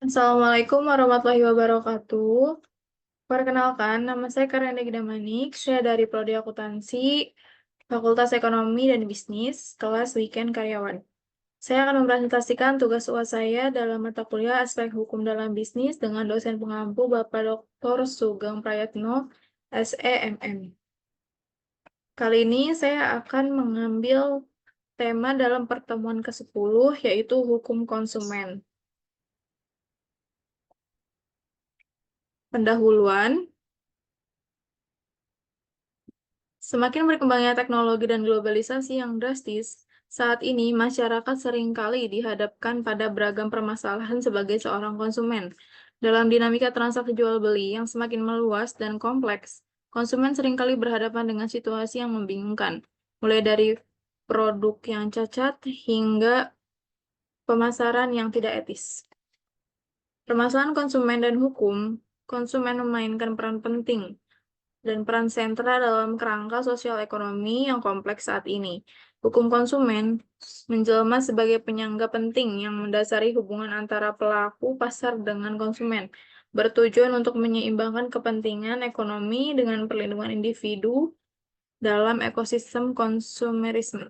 Assalamualaikum warahmatullahi wabarakatuh. Perkenalkan, nama saya Karyana Gida Manik. Saya dari Prodi Akuntansi, Fakultas Ekonomi dan Bisnis, kelas Weekend Karyawan. Saya akan mempresentasikan tugas UAS saya dalam mata kuliah Aspek Hukum dalam Bisnis dengan dosen pengampu Bapak Dr. Sugeng Prayatno, SEMM. Kali ini saya akan mengambil tema dalam pertemuan ke-10, yaitu Hukum Konsumen. Pendahuluan. Semakin berkembangnya teknologi dan globalisasi yang drastis, saat ini masyarakat seringkali dihadapkan pada beragam permasalahan sebagai seorang konsumen. Dalam dinamika transaksi jual-beli yang semakin meluas dan kompleks, konsumen seringkali berhadapan dengan situasi yang membingungkan, mulai dari produk yang cacat hingga pemasaran yang tidak etis. Permasalahan konsumen dan hukum, konsumen memainkan peran penting dan peran sentral dalam kerangka sosial ekonomi yang kompleks saat ini. Hukum konsumen menjelma sebagai penyangga penting yang mendasari hubungan antara pelaku pasar dengan konsumen, bertujuan untuk menyeimbangkan kepentingan ekonomi dengan perlindungan individu dalam ekosistem konsumerisme.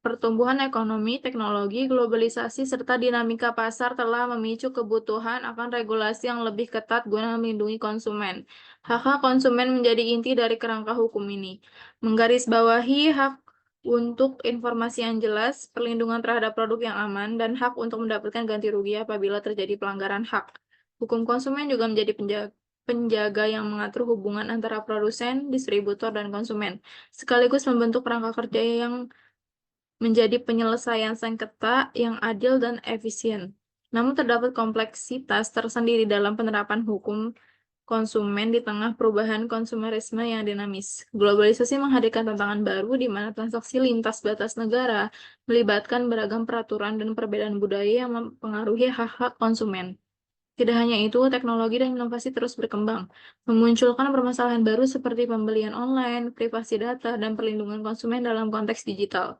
Pertumbuhan ekonomi, teknologi, globalisasi, serta dinamika pasar telah memicu kebutuhan akan regulasi yang lebih ketat guna melindungi konsumen. Hak-hak konsumen menjadi inti dari kerangka hukum ini. Menggarisbawahi hak untuk informasi yang jelas, perlindungan terhadap produk yang aman, dan hak untuk mendapatkan ganti rugi apabila terjadi pelanggaran hak. Hukum konsumen juga menjadi penjaga yang mengatur hubungan antara produsen, distributor, dan konsumen, sekaligus membentuk kerangka kerja yang menjadi penyelesaian sengketa yang adil dan efisien. Namun terdapat kompleksitas tersendiri dalam penerapan hukum konsumen di tengah perubahan konsumerisme yang dinamis. Globalisasi menghadirkan tantangan baru di mana transaksi lintas batas negara melibatkan beragam peraturan dan perbedaan budaya yang mempengaruhi hak-hak konsumen. Tidak hanya itu, teknologi dan inovasi terus berkembang, memunculkan permasalahan baru seperti pembelian online, privasi data, dan perlindungan konsumen dalam konteks digital.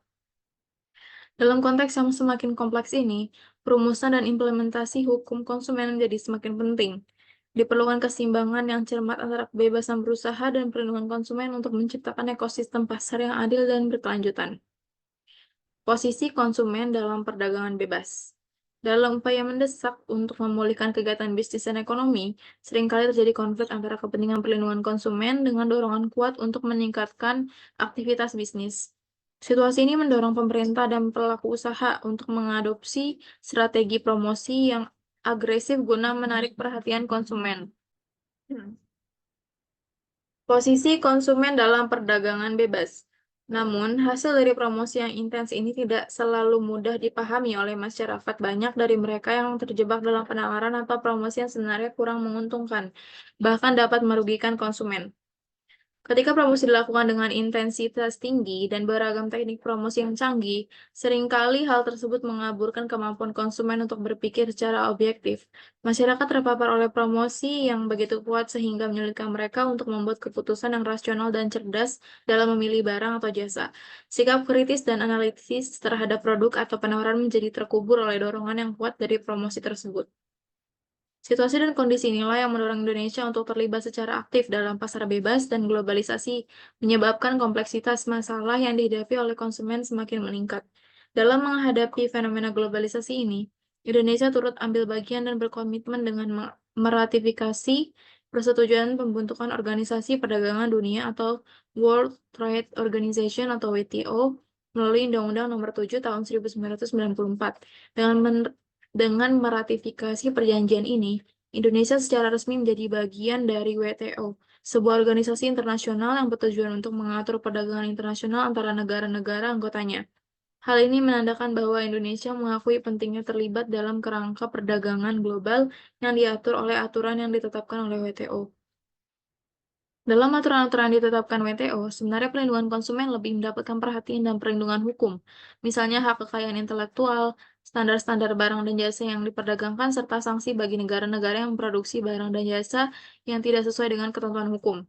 Dalam konteks yang semakin kompleks ini, perumusan dan implementasi hukum konsumen menjadi semakin penting. Diperlukan keseimbangan yang cermat antara kebebasan berusaha dan perlindungan konsumen untuk menciptakan ekosistem pasar yang adil dan berkelanjutan. Posisi konsumen dalam perdagangan bebas. Dalam upaya mendesak untuk memulihkan kegiatan bisnis dan ekonomi, seringkali terjadi konflik antara kepentingan perlindungan konsumen dengan dorongan kuat untuk meningkatkan aktivitas bisnis. Situasi ini mendorong pemerintah dan pelaku usaha untuk mengadopsi strategi promosi yang agresif guna menarik perhatian konsumen. Posisi konsumen dalam perdagangan bebas. Namun, hasil dari promosi yang intens ini tidak selalu mudah dipahami oleh masyarakat. Banyak dari mereka yang terjebak dalam penawaran atau promosi yang sebenarnya kurang menguntungkan, bahkan dapat merugikan konsumen. Ketika promosi dilakukan dengan intensitas tinggi dan beragam teknik promosi yang canggih, seringkali hal tersebut mengaburkan kemampuan konsumen untuk berpikir secara objektif. Masyarakat terpapar oleh promosi yang begitu kuat sehingga menyulitkan mereka untuk membuat keputusan yang rasional dan cerdas dalam memilih barang atau jasa. Sikap kritis dan analitis terhadap produk atau penawaran menjadi terkubur oleh dorongan yang kuat dari promosi tersebut. Situasi dan kondisi inilah yang mendorong Indonesia untuk terlibat secara aktif dalam pasar bebas dan globalisasi, menyebabkan kompleksitas masalah yang dihadapi oleh konsumen semakin meningkat. Dalam menghadapi fenomena globalisasi ini, Indonesia turut ambil bagian dan berkomitmen dengan meratifikasi persetujuan pembentukan Organisasi Perdagangan Dunia atau World Trade Organization atau WTO melalui Undang-Undang Nomor 7 Tahun 1994. Dengan meratifikasi perjanjian ini, Indonesia secara resmi menjadi bagian dari WTO, sebuah organisasi internasional yang bertujuan untuk mengatur perdagangan internasional antara negara-negara anggotanya. Hal ini menandakan bahwa Indonesia mengakui pentingnya terlibat dalam kerangka perdagangan global yang diatur oleh aturan yang ditetapkan oleh WTO. Dalam aturan-aturan yang ditetapkan WTO, sebenarnya perlindungan konsumen lebih mendapatkan perhatian dan perlindungan hukum, misalnya hak kekayaan intelektual, standar-standar barang dan jasa yang diperdagangkan, serta sanksi bagi negara-negara yang memproduksi barang dan jasa yang tidak sesuai dengan ketentuan hukum.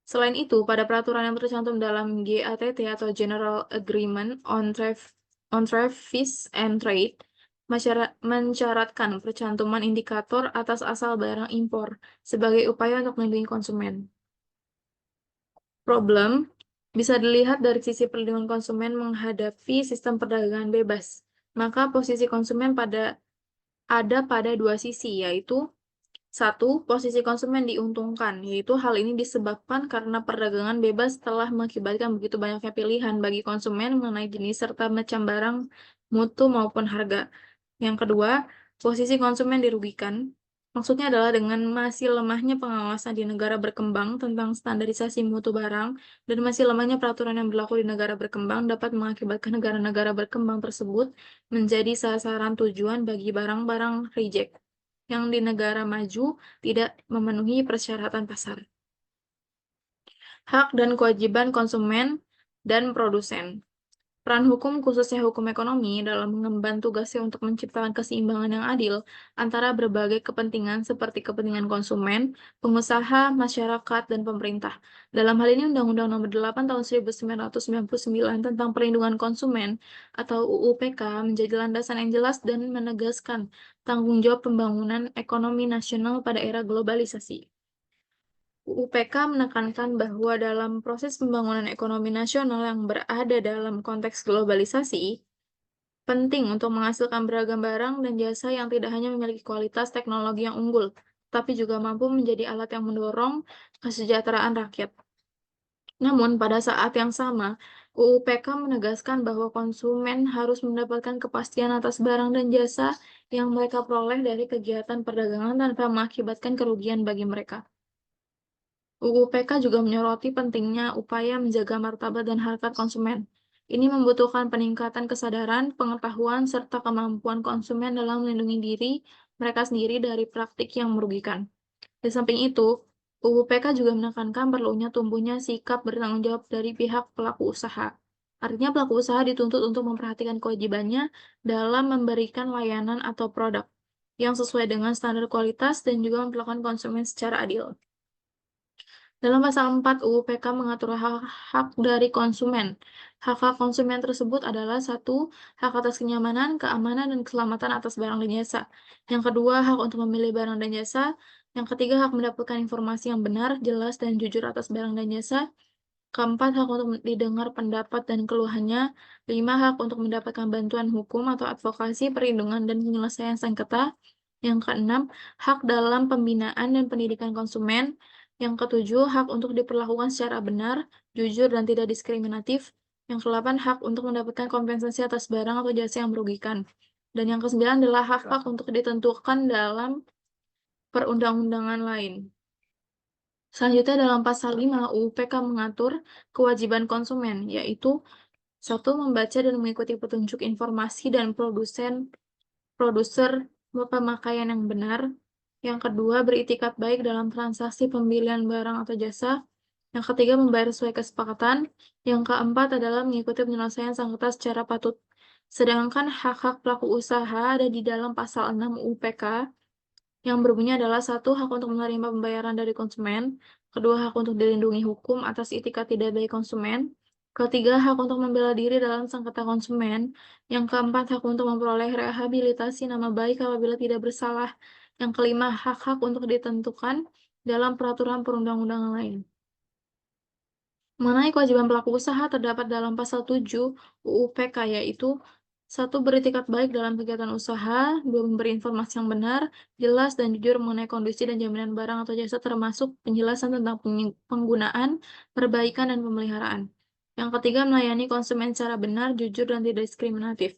Selain itu, pada peraturan yang tercantum dalam GATT atau General Agreement on Tariffs and Trade, mencaratkan percantuman indikator atas asal barang impor sebagai upaya untuk melindungi konsumen. Problem bisa dilihat dari sisi perlindungan konsumen menghadapi sistem perdagangan bebas. Maka posisi konsumen ada pada dua sisi, yaitu satu, posisi konsumen diuntungkan, yaitu hal ini disebabkan karena perdagangan bebas telah mengakibatkan begitu banyaknya pilihan bagi konsumen mengenai jenis serta macam barang, mutu maupun harga. Yang kedua, posisi konsumen dirugikan. Maksudnya adalah dengan masih lemahnya pengawasan di negara berkembang tentang standarisasi mutu barang dan masih lemahnya peraturan yang berlaku di negara berkembang dapat mengakibatkan negara-negara berkembang tersebut menjadi sasaran tujuan bagi barang-barang reject yang di negara maju tidak memenuhi persyaratan pasar. Hak dan kewajiban konsumen dan produsen. Peran hukum, khususnya hukum ekonomi, dalam mengemban tugasnya untuk menciptakan keseimbangan yang adil antara berbagai kepentingan seperti kepentingan konsumen, pengusaha, masyarakat, dan pemerintah. Dalam hal ini, Undang-Undang Nomor 8 Tahun 1999 tentang Perlindungan Konsumen atau UU-PK menjadi landasan yang jelas dan menegaskan tanggung jawab pembangunan ekonomi nasional pada era globalisasi. UU-PK menekankan bahwa dalam proses pembangunan ekonomi nasional yang berada dalam konteks globalisasi, penting untuk menghasilkan beragam barang dan jasa yang tidak hanya memiliki kualitas teknologi yang unggul, tapi juga mampu menjadi alat yang mendorong kesejahteraan rakyat. Namun, pada saat yang sama, UU-PK menegaskan bahwa konsumen harus mendapatkan kepastian atas barang dan jasa yang mereka peroleh dari kegiatan perdagangan tanpa mengakibatkan kerugian bagi mereka. UU-PK juga menyoroti pentingnya upaya menjaga martabat dan harkat konsumen. Ini membutuhkan peningkatan kesadaran, pengetahuan, serta kemampuan konsumen dalam melindungi diri mereka sendiri dari praktik yang merugikan. Di samping itu, UU-PK juga menekankan perlunya tumbuhnya sikap bertanggung jawab dari pihak pelaku usaha. Artinya pelaku usaha dituntut untuk memperhatikan kewajibannya dalam memberikan layanan atau produk yang sesuai dengan standar kualitas dan juga memperlakukan konsumen secara adil. Dalam pasal 4 UU-PK mengatur hak-hak dari konsumen. Hak-hak konsumen tersebut adalah satu, hak atas kenyamanan, keamanan, dan keselamatan atas barang dan jasa. Yang kedua, hak untuk memilih barang dan jasa. Yang ketiga, hak mendapatkan informasi yang benar, jelas, dan jujur atas barang dan jasa. Keempat, hak untuk didengar pendapat dan keluhannya. Lima, hak untuk mendapatkan bantuan hukum atau advokasi, perlindungan, dan penyelesaian sengketa. Yang keenam, hak dalam pembinaan dan pendidikan konsumen. Yang ketujuh, hak untuk diperlakukan secara benar, jujur, dan tidak diskriminatif. Yang kedelapan, hak untuk mendapatkan kompensasi atas barang atau jasa yang merugikan. Dan yang kesembilan adalah hak-hak untuk ditentukan dalam perundang-undangan lain. Selanjutnya dalam pasal 5 UU-PK mengatur kewajiban konsumen, yaitu satu, membaca dan mengikuti petunjuk informasi dan produser pemakaian yang benar. Yang kedua, beritikat baik dalam transaksi pembelian barang atau jasa. Yang ketiga, membayar sesuai kesepakatan. Yang keempat adalah mengikuti penyelesaian sengketa secara patut. Sedangkan hak-hak pelaku usaha ada di dalam pasal 6 UU-PK yang berbunyi adalah satu, hak untuk menerima pembayaran dari konsumen. Kedua, hak untuk dilindungi hukum atas itikat tidak baik konsumen. Ketiga, hak untuk membela diri dalam sengketa konsumen. Yang keempat, hak untuk memperoleh rehabilitasi nama baik apabila tidak bersalah. Yang kelima, hak-hak untuk ditentukan dalam peraturan perundang-undangan lain. Mengenai kewajiban pelaku usaha terdapat dalam pasal 7 UU-PK, yaitu satu, beritikat baik dalam kegiatan usaha, dua, memberi informasi yang benar, jelas, dan jujur mengenai kondisi dan jaminan barang atau jasa termasuk penjelasan tentang penggunaan, perbaikan, dan pemeliharaan. Yang ketiga, melayani konsumen secara benar, jujur, dan tidak diskriminatif.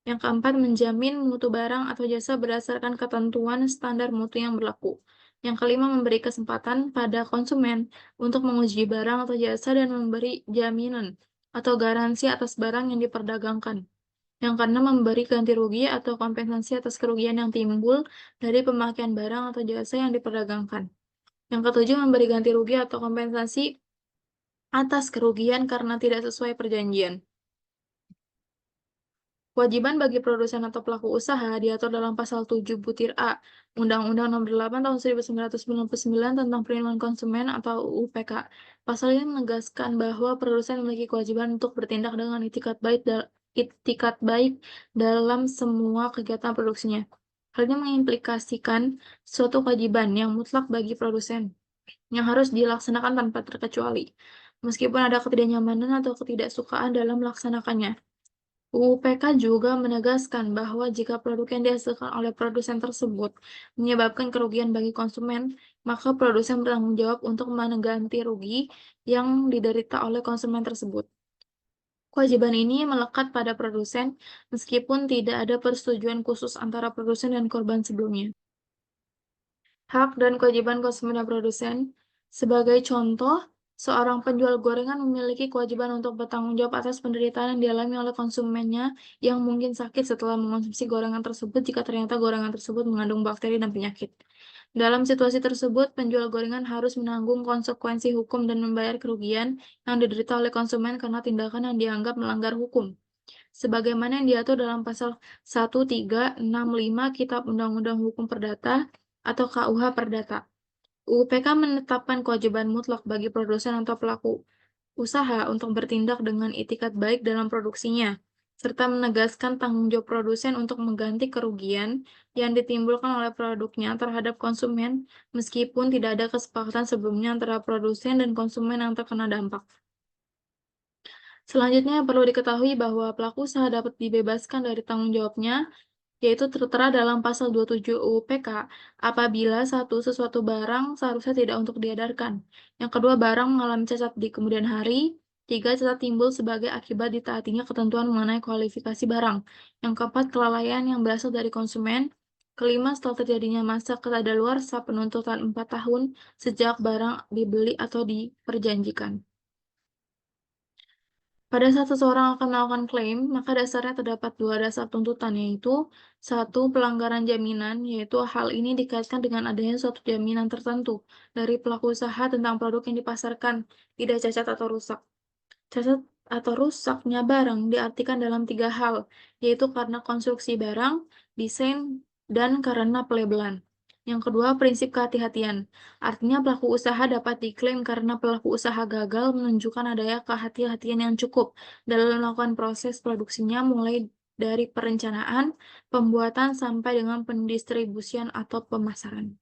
Yang keempat, menjamin mutu barang atau jasa berdasarkan ketentuan standar mutu yang berlaku. Yang kelima, memberi kesempatan pada konsumen untuk menguji barang atau jasa dan memberi jaminan atau garansi atas barang yang diperdagangkan. Yang keenam, memberi ganti rugi atau kompensasi atas kerugian yang timbul dari pemakaian barang atau jasa yang diperdagangkan. Yang ketujuh, memberi ganti rugi atau kompensasi atas kerugian karena tidak sesuai perjanjian. Kewajiban bagi produsen atau pelaku usaha diatur dalam Pasal 7 Butir A, Undang-Undang Nomor 8 Tahun 1999 tentang Perlindungan Konsumen atau UU PK. Pasal ini menegaskan bahwa produsen memiliki kewajiban untuk bertindak dengan itikat baik dalam semua kegiatan produksinya. Hal ini mengimplikasikan suatu kewajiban yang mutlak bagi produsen, yang harus dilaksanakan tanpa terkecuali, meskipun ada ketidaknyamanan atau ketidaksukaan dalam melaksanakannya. UU PK juga menegaskan bahwa jika produk yang dihasilkan oleh produsen tersebut menyebabkan kerugian bagi konsumen, maka produsen bertanggung jawab untuk mengganti rugi yang diderita oleh konsumen tersebut. Kewajiban ini melekat pada produsen meskipun tidak ada persetujuan khusus antara produsen dan korban sebelumnya. Hak dan kewajiban konsumen dan produsen. Sebagai contoh, seorang penjual gorengan memiliki kewajiban untuk bertanggung jawab atas penderitaan yang dialami oleh konsumennya yang mungkin sakit setelah mengonsumsi gorengan tersebut jika ternyata gorengan tersebut mengandung bakteri dan penyakit. Dalam situasi tersebut, penjual gorengan harus menanggung konsekuensi hukum dan membayar kerugian yang diderita oleh konsumen karena tindakan yang dianggap melanggar hukum, sebagaimana yang diatur dalam Pasal 1365 Kitab Undang-Undang Hukum Perdata atau KUH Perdata. UU PK menetapkan kewajiban mutlak bagi produsen atau pelaku usaha untuk bertindak dengan itikat baik dalam produksinya, serta menegaskan tanggung jawab produsen untuk mengganti kerugian yang ditimbulkan oleh produknya terhadap konsumen, meskipun tidak ada kesepakatan sebelumnya antara produsen dan konsumen yang terkena dampak. Selanjutnya, perlu diketahui bahwa pelaku usaha dapat dibebaskan dari tanggung jawabnya, yaitu tertera dalam Pasal 27 UU PK, apabila satu, sesuatu barang seharusnya tidak untuk diedarkan. Yang kedua, barang mengalami cacat di kemudian hari. Tiga, cacat timbul sebagai akibat ditaatinya ketentuan mengenai kualifikasi barang. Yang keempat, kelalaian yang berasal dari konsumen. Kelima, setelah terjadinya masa kadaluarsa penuntutan 4 tahun sejak barang dibeli atau diperjanjikan. Pada saat seseorang akan melakukan klaim, maka dasarnya terdapat dua dasar tuntutan, yaitu satu, pelanggaran jaminan, yaitu hal ini dikaitkan dengan adanya suatu jaminan tertentu dari pelaku usaha tentang produk yang dipasarkan, tidak cacat atau rusak. Cacat atau rusaknya barang diartikan dalam tiga hal, yaitu karena konstruksi barang, desain, dan karena pelabelan. Yang kedua, prinsip kehati-hatian. Artinya pelaku usaha dapat diklaim karena pelaku usaha gagal menunjukkan adanya kehati-hatian yang cukup dalam melakukan proses produksinya mulai dari perencanaan, pembuatan, sampai dengan pendistribusian atau pemasaran.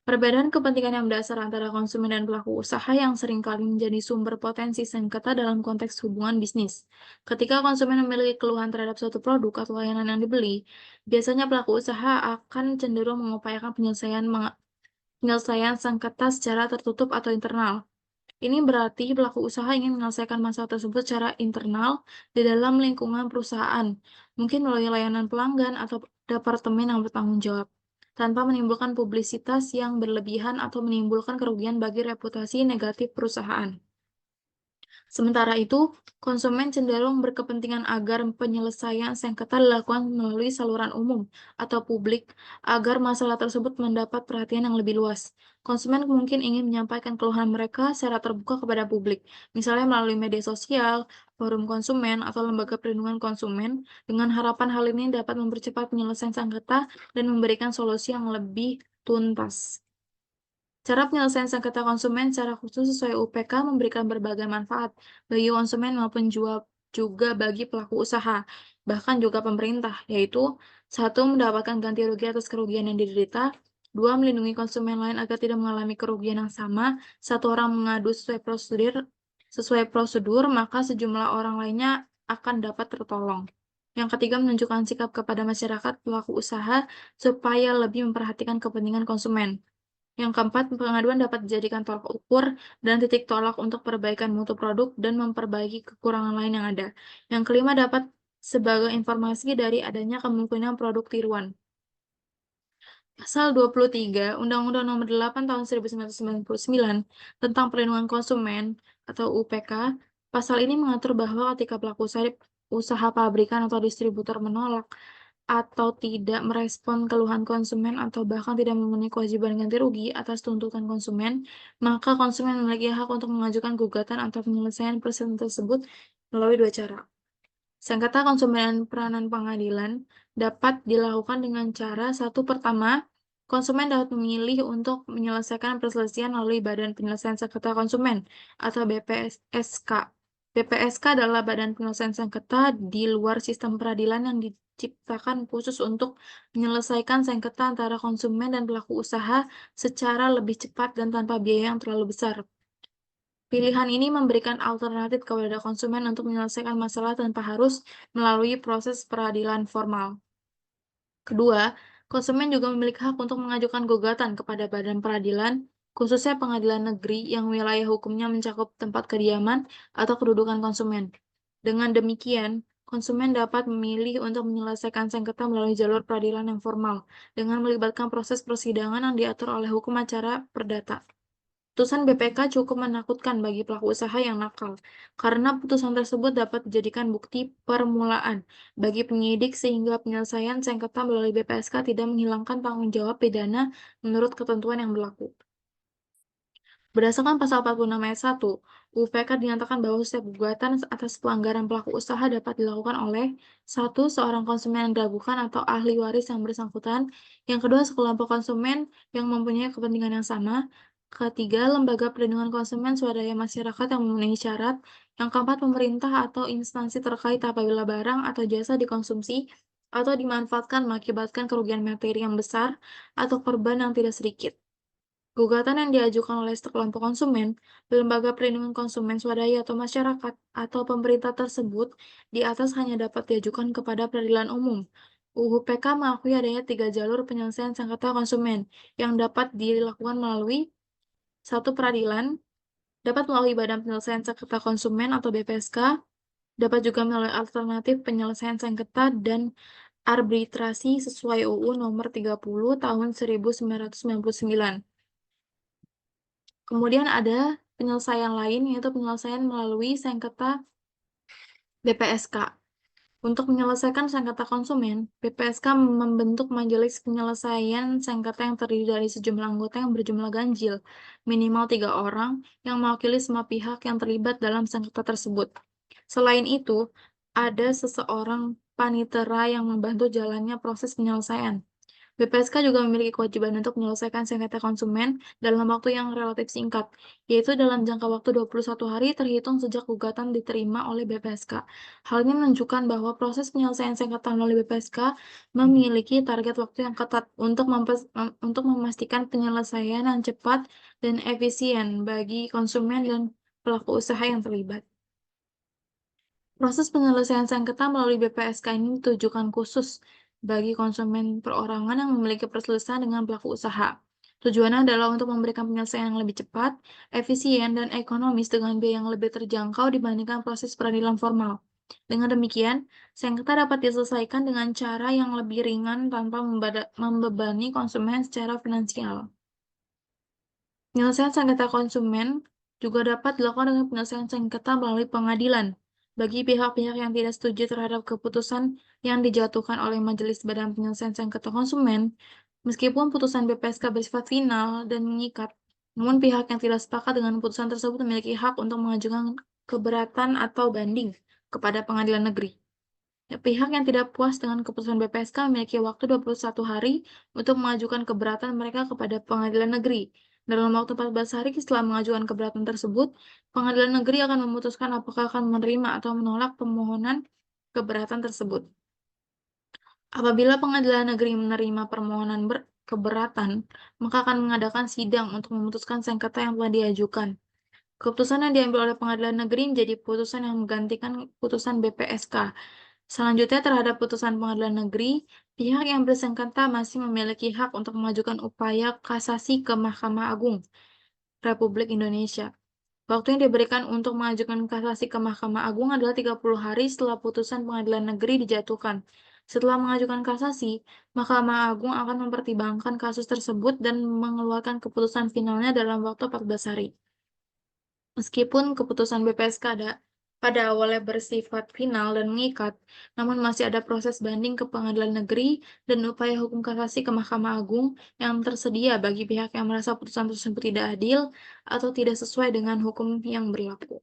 Perbedaan kepentingan yang mendasar antara konsumen dan pelaku usaha yang seringkali menjadi sumber potensi sengketa dalam konteks hubungan bisnis. Ketika konsumen memiliki keluhan terhadap suatu produk atau layanan yang dibeli, biasanya pelaku usaha akan cenderung mengupayakan penyelesaian sengketa secara tertutup atau internal. Ini berarti pelaku usaha ingin menyelesaikan masalah tersebut secara internal di dalam lingkungan perusahaan, mungkin melalui layanan pelanggan atau departemen yang bertanggung jawab, tanpa menimbulkan publisitas yang berlebihan atau menimbulkan kerugian bagi reputasi negatif perusahaan. Sementara itu, konsumen cenderung berkepentingan agar penyelesaian sengketa dilakukan melalui saluran umum atau publik agar masalah tersebut mendapat perhatian yang lebih luas. Konsumen mungkin ingin menyampaikan keluhan mereka secara terbuka kepada publik, misalnya melalui media sosial, forum konsumen, atau lembaga perlindungan konsumen, dengan harapan hal ini dapat mempercepat penyelesaian sengketa dan memberikan solusi yang lebih tuntas. Cara penyelesaian sengketa konsumen secara khusus sesuai UPK memberikan berbagai manfaat bagi konsumen maupun juga bagi pelaku usaha, bahkan juga pemerintah, yaitu satu, mendapatkan ganti rugi atas kerugian yang diderita, dua, melindungi konsumen lain agar tidak mengalami kerugian yang sama, satu orang mengadu sesuai prosedur, maka sejumlah orang lainnya akan dapat tertolong. Yang ketiga, menunjukkan sikap kepada masyarakat pelaku usaha supaya lebih memperhatikan kepentingan konsumen. Yang keempat, pengaduan dapat dijadikan tolak ukur dan titik tolak untuk perbaikan mutu produk dan memperbaiki kekurangan lain yang ada. Yang kelima, dapat sebagai informasi dari adanya kemungkinan produk tiruan. Pasal 23 Undang-Undang Nomor 8 Tahun 1999 tentang Perlindungan Konsumen atau UPK, pasal ini mengatur bahwa ketika pelaku usaha pabrikan atau distributor menolak atau tidak merespon keluhan konsumen atau bahkan tidak memenuhi kewajiban ganti rugi atas tuntutan konsumen, maka konsumen memiliki hak untuk mengajukan gugatan atau penyelesaian perselisihan tersebut melalui dua cara. Sengketa konsumen dan peranan pengadilan dapat dilakukan dengan cara satu pertama, konsumen dapat memilih untuk menyelesaikan perselisihan melalui Badan Penyelesaian Sengketa Konsumen atau BPSK. BPSK adalah Badan Penyelesaian Sengketa di luar sistem peradilan yang diciptakan khusus untuk menyelesaikan sengketa antara konsumen dan pelaku usaha secara lebih cepat dan tanpa biaya yang terlalu besar. Pilihan ini memberikan alternatif kepada konsumen untuk menyelesaikan masalah tanpa harus melalui proses peradilan formal. Kedua, konsumen juga memiliki hak untuk mengajukan gugatan kepada badan peradilan, khususnya pengadilan negeri yang wilayah hukumnya mencakup tempat kediaman atau kedudukan konsumen. Dengan demikian, konsumen dapat memilih untuk menyelesaikan sengketa melalui jalur peradilan yang formal, dengan melibatkan proses persidangan yang diatur oleh hukum acara perdata. Putusan BPK cukup menakutkan bagi pelaku usaha yang nakal, karena putusan tersebut dapat dijadikan bukti permulaan bagi penyidik sehingga penyelesaian sengketa melalui BPSK tidak menghilangkan tanggung jawab pidana menurut ketentuan yang berlaku. Berdasarkan pasal 46 ayat 1, UU PK dinyatakan bahwa setiap gugatan atas pelanggaran pelaku usaha dapat dilakukan oleh 1. Seorang konsumen yang diragukan atau ahli waris yang bersangkutan, yang kedua sekelompok konsumen yang mempunyai kepentingan yang sama, ketiga lembaga perlindungan konsumen swadaya masyarakat yang memenuhi syarat, yang keempat pemerintah atau instansi terkait apabila barang atau jasa dikonsumsi atau dimanfaatkan mengakibatkan kerugian materi yang besar atau korban yang tidak sedikit. Gugatan yang diajukan oleh sekelompok konsumen, lembaga perlindungan konsumen swadaya atau masyarakat, atau pemerintah tersebut di atas hanya dapat diajukan kepada peradilan umum. UU PK mengakui adanya 3 jalur penyelesaian sengketa konsumen yang dapat dilakukan melalui satu peradilan, dapat melalui Badan Penyelesaian Sengketa Konsumen atau BPSK, dapat juga melalui alternatif penyelesaian sengketa dan arbitrasi sesuai UU Nomor 30 Tahun 1999. Kemudian ada penyelesaian lain, yaitu penyelesaian melalui sengketa BPSK. Untuk menyelesaikan sengketa konsumen, BPSK membentuk majelis penyelesaian sengketa yang terdiri dari sejumlah anggota yang berjumlah ganjil, minimal 3 orang, yang mewakili semua pihak yang terlibat dalam sengketa tersebut. Selain itu, ada seseorang panitera yang membantu jalannya proses penyelesaian. BPSK juga memiliki kewajiban untuk menyelesaikan sengketa konsumen dalam waktu yang relatif singkat, yaitu dalam jangka waktu 21 hari terhitung sejak gugatan diterima oleh BPSK. Hal ini menunjukkan bahwa proses penyelesaian sengketa melalui BPSK memiliki target waktu yang ketat untuk memastikan penyelesaian yang cepat dan efisien bagi konsumen dan pelaku usaha yang terlibat. Proses penyelesaian sengketa melalui BPSK ini ditujukan khusus bagi konsumen perorangan yang memiliki perselisihan dengan pelaku usaha. Tujuannya adalah untuk memberikan penyelesaian yang lebih cepat, efisien, dan ekonomis dengan biaya yang lebih terjangkau dibandingkan proses peradilan formal. Dengan demikian, sengketa dapat diselesaikan dengan cara yang lebih ringan tanpa membebani konsumen secara finansial. Penyelesaian sengketa konsumen juga dapat dilakukan dengan penyelesaian sengketa melalui pengadilan. Bagi pihak-pihak yang tidak setuju terhadap keputusan yang dijatuhkan oleh Majelis Badan Penyelesaian Sengketa Konsumen, meskipun putusan BPSK bersifat final dan mengikat, namun pihak yang tidak sepakat dengan putusan tersebut memiliki hak untuk mengajukan keberatan atau banding kepada pengadilan negeri. Pihak yang tidak puas dengan keputusan BPSK memiliki waktu 21 hari untuk mengajukan keberatan mereka kepada pengadilan negeri. Dalam waktu 14 hari setelah mengajukan keberatan tersebut, pengadilan negeri akan memutuskan apakah akan menerima atau menolak permohonan keberatan tersebut. Apabila pengadilan negeri menerima permohonan keberatan, maka akan mengadakan sidang untuk memutuskan sengketa yang telah diajukan. Keputusan yang diambil oleh pengadilan negeri menjadi putusan yang menggantikan putusan BPSK. Selanjutnya, terhadap putusan pengadilan negeri, pihak yang bersengketa masih memiliki hak untuk mengajukan upaya kasasi ke Mahkamah Agung Republik Indonesia. Waktu yang diberikan untuk mengajukan kasasi ke Mahkamah Agung adalah 30 hari setelah putusan pengadilan negeri dijatuhkan. Setelah mengajukan kasasi, Mahkamah Agung akan mempertimbangkan kasus tersebut dan mengeluarkan keputusan finalnya dalam waktu 14 hari. Meskipun keputusan BPSK pada awalnya bersifat final dan mengikat, namun masih ada proses banding ke pengadilan negeri dan upaya hukum kasasi ke Mahkamah Agung yang tersedia bagi pihak yang merasa putusan tersebut tidak adil atau tidak sesuai dengan hukum yang berlaku.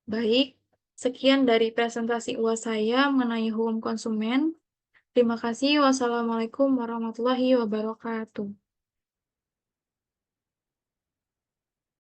Baik, Sekian dari presentasi UAS saya mengenai hukum konsumen. Terima kasih. Wassalamualaikum warahmatullahi wabarakatuh.